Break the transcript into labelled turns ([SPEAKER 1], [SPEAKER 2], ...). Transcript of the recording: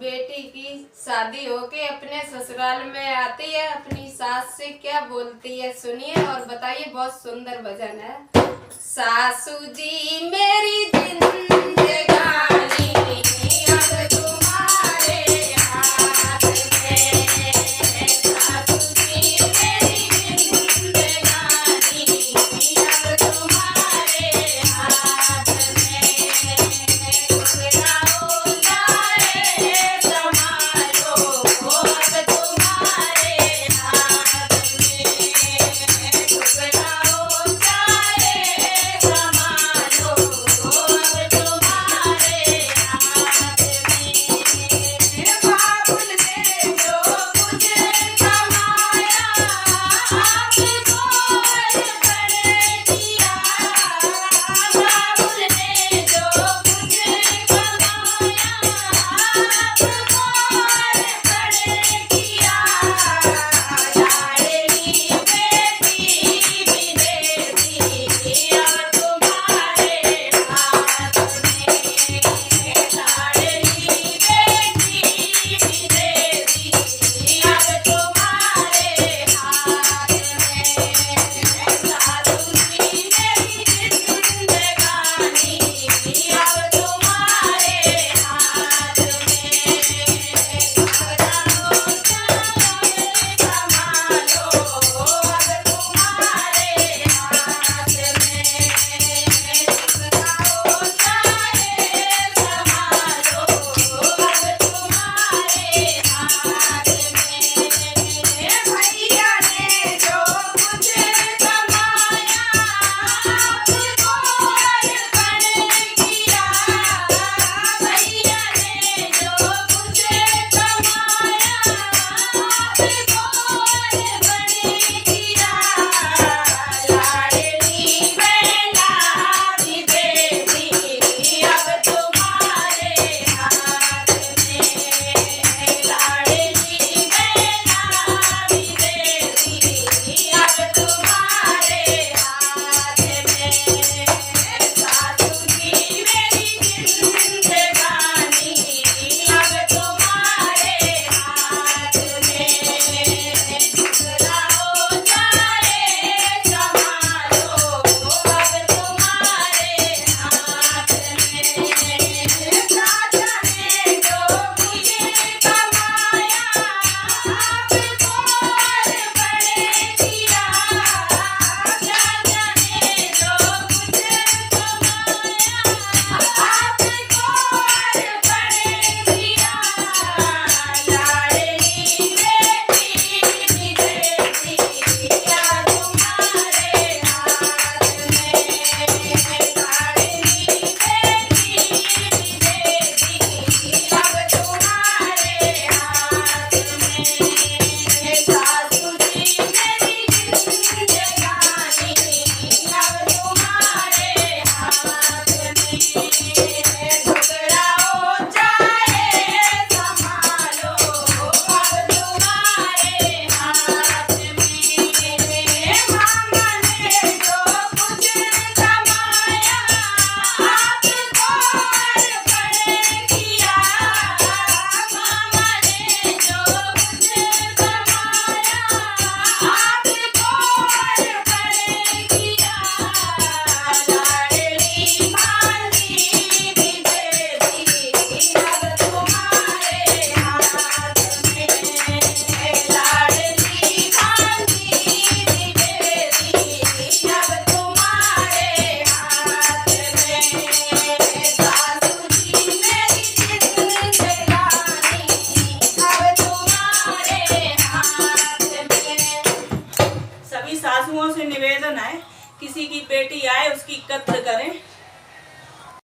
[SPEAKER 1] बेटी की शादी होके अपने ससुराल में आती है, अपनी सास से क्या बोलती है सुनिए और बताइए। बहुत सुंदर भजन है। सासू जी मेरी जिंदगानी अब तुम्हारे हाथ में, सासू जी मेरी जिंदगानी अब तुम्हारे हाथ में, ठुकराओ चाहे संभालो अब तुम्हारे हाथ में, ठुकराओ चाहे संभालो अब तुम्हारे हाथ में। बाबुल ने जो कुछ कमाया आपको बड़े किया, बाबुल ने जो कुछ कमाया आपको बड़े किया, लाडली बेटी भी दे दी अब तुम्हारे हाथ में, लाडली बेटी भी दे दी अब तुम्हारे हाथ में, सासू जी मेरी जिंदगानी अब तुम्हारे हाथ में, ठुकराओ चाहे संभालो अब तुम्हारे हाथ में, ठुकराओ चाहे संभालो अब तुम्हारे हाथ में। भैया ने जो कुछ कमाया आपको अर्पण किया, भैया ने जो कुछ कमाया आपको अर्पण किया, लाडली बेटा भी दे दी अब तुम्हारे हाथ में, लाडली बेटा भी दे दी अब तुम्हारे हाथ में, सासू जी मेरी जिंदगानी अब तुम्हारे हाथ में, ठुकराओ चाहे संभालो अब तुम्हारे हाथ में, राजा ने जो कुछ कमाया आपको अर्पण किया, राजा ने जो कुछ कमाया आपको अर्पण किया, लाडली बेटी भी दे दी अब तुम्हारे हाथ में, लाडली बेटी भी दे दी अब तुम्हारे हाथ में, सासू जी मेरी जिंदगानी अब तुम्हारे हाथ में, ठुकराओ चाहे संभालो अब तुम्हारे हाथ में। मामा ने जो कुछ कमाया आपको अर्पण किया, मामा ने जो कुछ कमाया आपको अर्पण किया, लाडली भांजी भी दे दी अब तुम्हारे हाथ में, लाडली भांजी भी दे दी अब तुम्हारे हाथ में, सासू जी मेरी जिंदगानी अब तुम्हारे हाथ में।
[SPEAKER 2] सभी सासुओं से निवेदन है, किसी की बेटी आए उसकी कद्र करें।